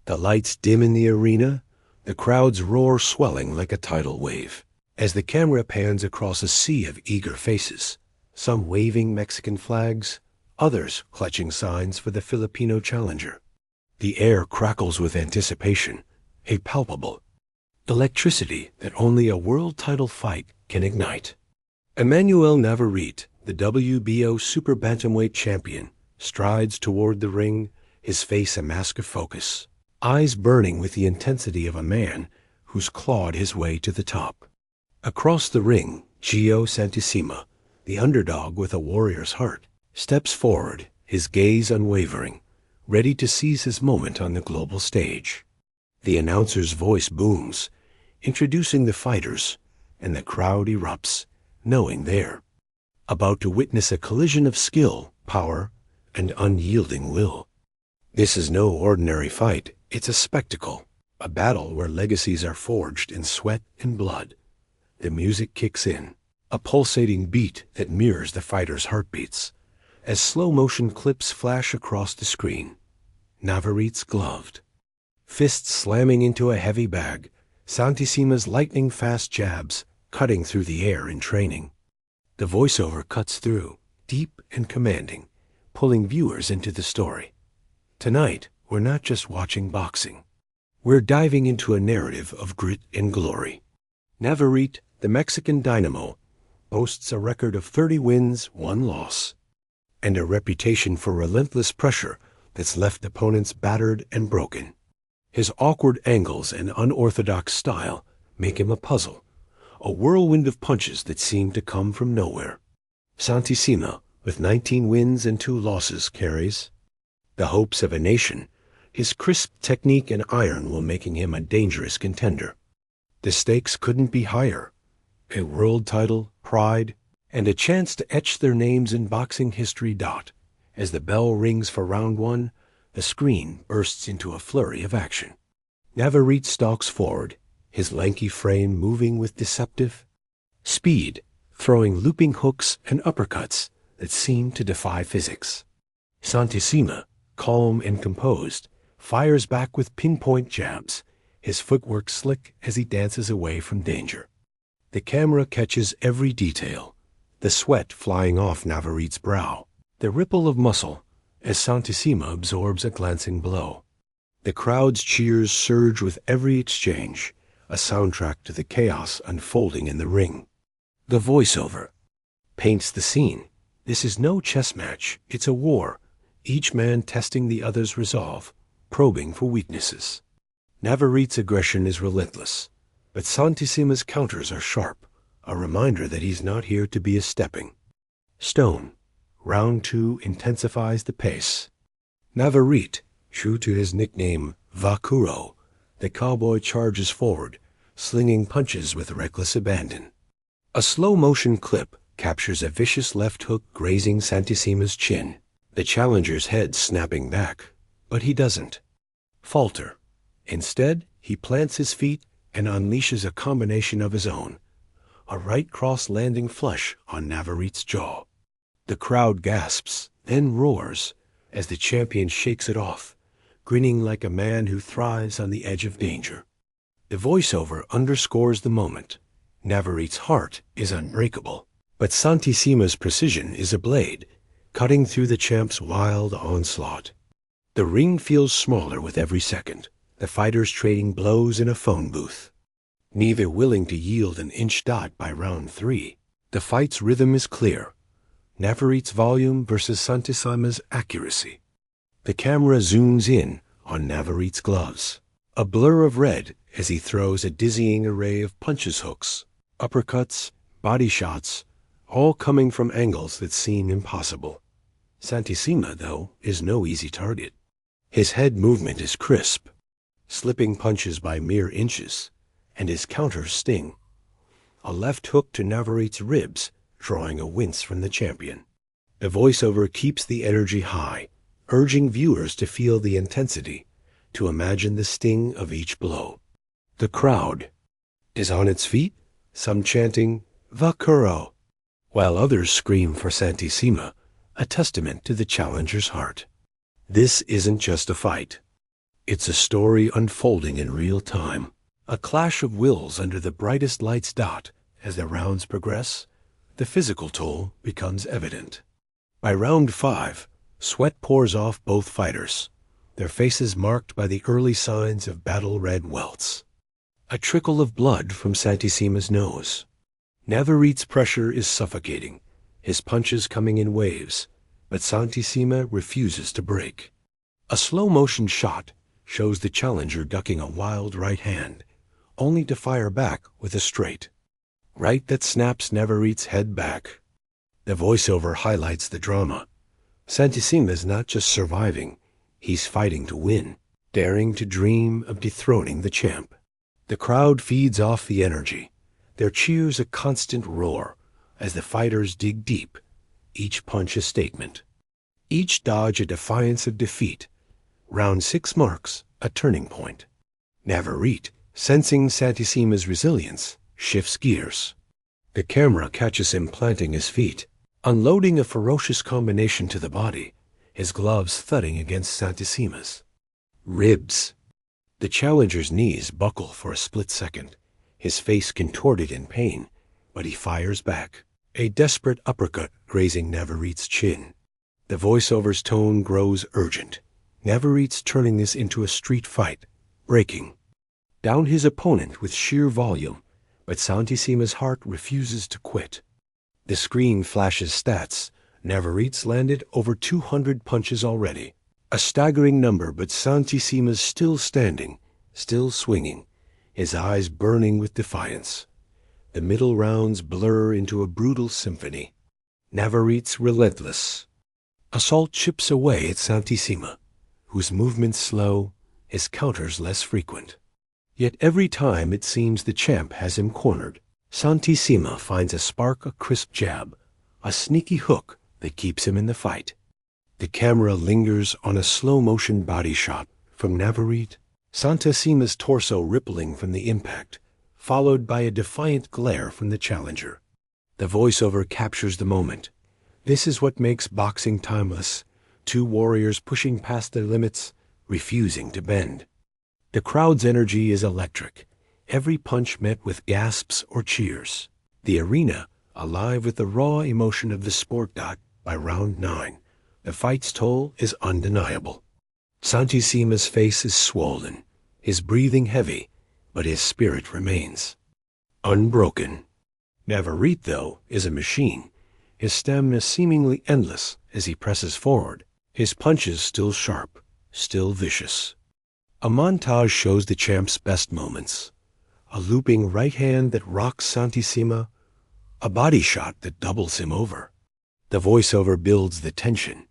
The lights dim in the arena, the crowd's roar swelling like a tidal wave. As the camera pans across a sea of eager faces, some waving Mexican flags, others clutching signs for the Filipino challenger. The air crackles with anticipation, a palpable electricity that only a world title fight can ignite. EMANUEL NAVARRETE, the WBO Super Bantamweight champion, strides toward the ring, his face a mask of focus, eyes burning with the intensity of a man who's clawed his way to the top. Across the ring, JEO SANTISIMA, the underdog with a warrior's heart, steps forward, his gaze unwavering, ready to seize his moment on the global stage. The announcer's voice booms, introducing the fighters, and the crowd erupts, knowing they're about to witness a collision of skill, power, and unyielding will. This is no ordinary fight. It's a spectacle, a battle where legacies are forged in sweat and blood. The music kicks in, a pulsating beat that mirrors the fighters' heartbeats, as slow-motion clips flash across the screen. Navarrete's gloved, fists slamming into a heavy bag, Santisima's lightning-fast jabs cutting through the air in training. The voiceover cuts through, deep and commanding, pulling viewers into the story. Tonight, we're not just watching boxing. We're diving into a narrative of grit and glory. Navarrete, the Mexican dynamo, boasts a record of 30 wins, 1 loss, and a reputation for relentless pressure that's left opponents battered and broken. His awkward angles and unorthodox style make him a puzzle, a whirlwind of punches that seem to come from nowhere. Santisima, with 19 wins and 2 losses, carries the hopes of a nation. His crisp technique and iron will making him a dangerous contender. The stakes couldn't be higher. A world title, pride, and a chance to etch their names in boxing history. As the bell rings for round 1, the screen bursts into a flurry of action. Navarrete stalks forward, his lanky frame moving with deceptive speed, throwing looping hooks and uppercuts that seem to defy physics. Santisima, calm and composed, fires back with pinpoint jabs, his footwork slick as he dances away from danger. The camera catches every detail, the sweat flying off Navarrete's brow, the ripple of muscle as Santisima absorbs a glancing blow. The crowd's cheers surge with every exchange, a soundtrack to the chaos unfolding in the ring. The voiceover paints the scene. This is no chess match, it's a war, each man testing the other's resolve, probing for weaknesses. Navarrete's aggression is relentless, but Santisima's counters are sharp, a reminder that he's not here to be a stepping stone. Round 2 intensifies the pace. Navarrete, true to his nickname Vaquero, the cowboy charges forward, slinging punches with reckless abandon. A slow-motion clip captures a vicious left hook grazing Santisima's chin, the challenger's head snapping back, but he doesn't falter. Instead, he plants his feet and unleashes a combination of his own, a right cross landing flush on Navarrete's jaw. The crowd gasps, then roars, as the champion shakes it off, grinning like a man who thrives on the edge of danger. The voiceover underscores the moment. Navarrete's heart is unbreakable, but Santisima's precision is a blade, cutting through the champ's wild onslaught. The ring feels smaller with every second, the fighters trading blows in a phone booth, neither willing to yield an inch by round 3. The fight's rhythm is clear. Navarrete's volume versus Santisima's accuracy. The camera zooms in on Navarrete's gloves, a blur of red as he throws a dizzying array of punches, hooks, uppercuts, body shots, all coming from angles that seem impossible. Santisima, though, is no easy target. His head movement is crisp, slipping punches by mere inches, and his counters sting. A left hook to Navarrete's ribs, drawing a wince from the champion. The voiceover keeps the energy high, urging viewers to feel the intensity, to imagine the sting of each blow. The crowd is on its feet, some chanting Vaquero, while others scream for Santisima, a testament to the challenger's heart. This isn't just a fight. It's a story unfolding in real time. A clash of wills under the brightest lights dot. As the rounds progress, the physical toll becomes evident. By round 5, sweat pours off both fighters, their faces marked by the early signs of battle-red welts. A trickle of blood from Santisima's nose. Navarrete's pressure is suffocating, his punches coming in waves, but Santisima refuses to break. A slow-motion shot shows the challenger ducking a wild right hand, only to fire back with a straight right that snaps Navarrete's head back. The voiceover highlights the drama. Santisima is not just surviving, he's fighting to win, daring to dream of dethroning the champ. The crowd feeds off the energy, their cheers a constant roar as the fighters dig deep, each punch a statement, each dodge a defiance of defeat. Round 6 marks a turning point. Navarrete, sensing Santisima's resilience, shifts gears. The camera catches him planting his feet, unloading a ferocious combination to the body, his gloves thudding against Santisima's ribs. The challenger's knees buckle for a split second, his face contorted in pain, but he fires back, a desperate uppercut grazing Navarrete's chin. The voiceover's tone grows urgent. Navarrete's turning this into a street fight, breaking down his opponent with sheer volume, but Santisima's heart refuses to quit. The screen flashes stats. Navarrete's landed over 200 punches already. A staggering number, but Santisima's still standing, still swinging, his eyes burning with defiance. The middle rounds blur into a brutal symphony. Navarrete's relentless assault chips away at Santisima, whose movements slow, his counters less frequent. Yet every time it seems the champ has him cornered, Santisima finds a spark, a crisp jab, a sneaky hook that keeps him in the fight. The camera lingers on a slow-motion body shot from Navarrete, Santisima's torso rippling from the impact, followed by a defiant glare from the challenger. The voiceover captures the moment. This is what makes boxing timeless. 2 warriors pushing past their limits, refusing to bend. The crowd's energy is electric, every punch met with gasps or cheers. The arena alive with the raw emotion of the sport. By round 9, the fight's toll is undeniable. Santisima's face is swollen, his breathing heavy, but his spirit remains unbroken. Navarrete, though, is a machine, his stamina seemingly endless as he presses forward, his punches still sharp, still vicious. A montage shows the champ's best moments. A looping right hand that rocks Santisima, a body shot that doubles him over. The voiceover builds the tension.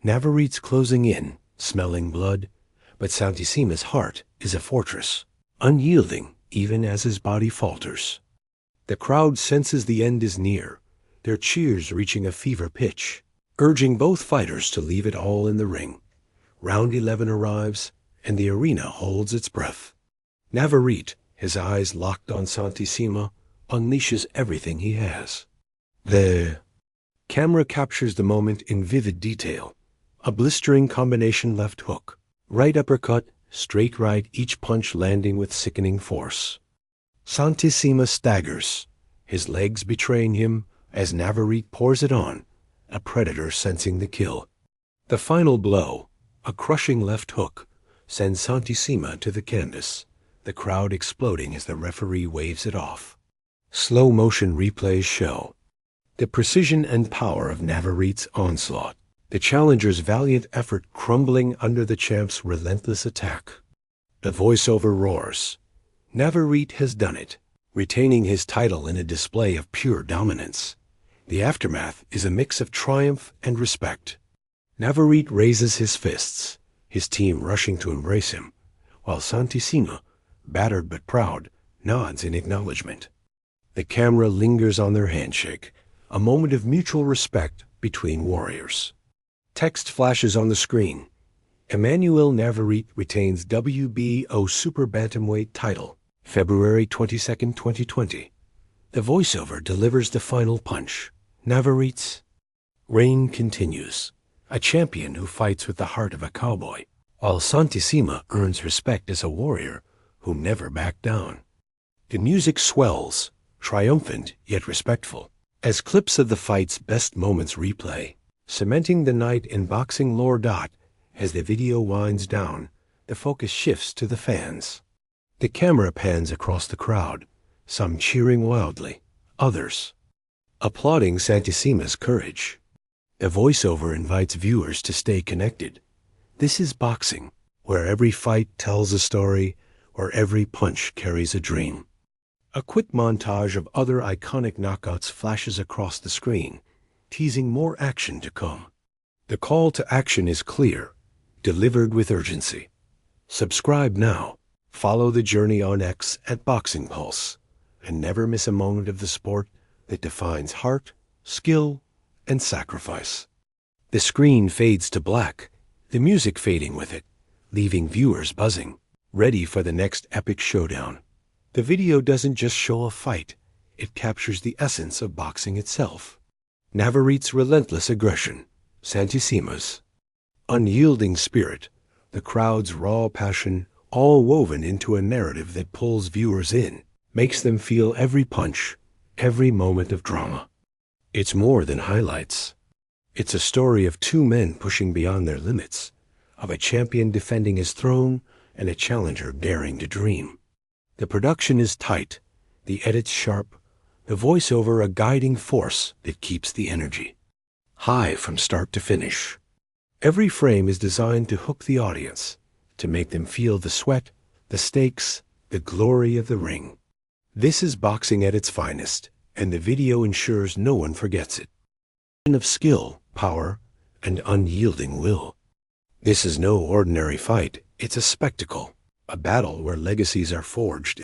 Navarrete's closing in, smelling blood, but Santisima's heart is a fortress, unyielding even as his body falters. The crowd senses the end is near, their cheers reaching a fever pitch, urging both fighters to leave it all in the ring. Round 11 arrives, and the arena holds its breath. Navarrete, his eyes locked on Santisima, unleashes everything he has. The camera captures the moment in vivid detail. A blistering combination left hook, right uppercut, straight right, each punch landing with sickening force. Santisima staggers, his legs betraying him as Navarrete pours it on, a predator sensing the kill. The final blow, a crushing left hook, sends Santisima to the canvas, the crowd exploding as the referee waves it off. Slow-motion replays show the precision and power of Navarrete's onslaught, the challenger's valiant effort crumbling under the champ's relentless attack. The voiceover roars. Navarrete has done it, retaining his title in a display of pure dominance. The aftermath is a mix of triumph and respect. Navarrete raises his fists, his team rushing to embrace him, while Santisima, battered but proud, nods in acknowledgement. The camera lingers on their handshake, a moment of mutual respect between warriors. Text flashes on the screen. EMANUEL Navarrete retains WBO Super Bantamweight title, February 22, 2020. The voiceover delivers the final punch. Navarrete's reign continues, a champion who fights with the heart of a cowboy, while Santisima earns respect as a warrior who never backed down. The music swells, triumphant yet respectful, as clips of the fight's best moments replay, cementing the night in boxing lore. As the video winds down, the focus shifts to the fans. The camera pans across the crowd, some cheering wildly, others applauding Santisima's courage. A voiceover invites viewers to stay connected. This is boxing, where every fight tells a story, where every punch carries a dream. A quick montage of other iconic knockouts flashes across the screen, teasing more action to come. The call to action is clear, delivered with urgency. Subscribe now, follow the journey on X at Boxing Pulse, and never miss a moment of the sport that defines heart, skill, and sacrifice. The screen fades to black, the music fading with it, leaving viewers buzzing, ready for the next epic showdown. The video doesn't just show a fight, it captures the essence of boxing itself. Navarrete's relentless aggression, Santisima's unyielding spirit, the crowd's raw passion, all woven into a narrative that pulls viewers in, makes them feel every punch, every moment of drama. It's more than highlights. It's a story of two men pushing beyond their limits, of a champion defending his throne and a challenger daring to dream. The production is tight, the edits sharp, the voiceover a guiding force that keeps the energy high from start to finish. Every frame is designed to hook the audience, to make them feel the sweat, the stakes, the glory of the ring. This is boxing at its finest, and the video ensures no one forgets it. Of skill, power, and unyielding will. This is no ordinary fight, it's a spectacle, a battle where legacies are forged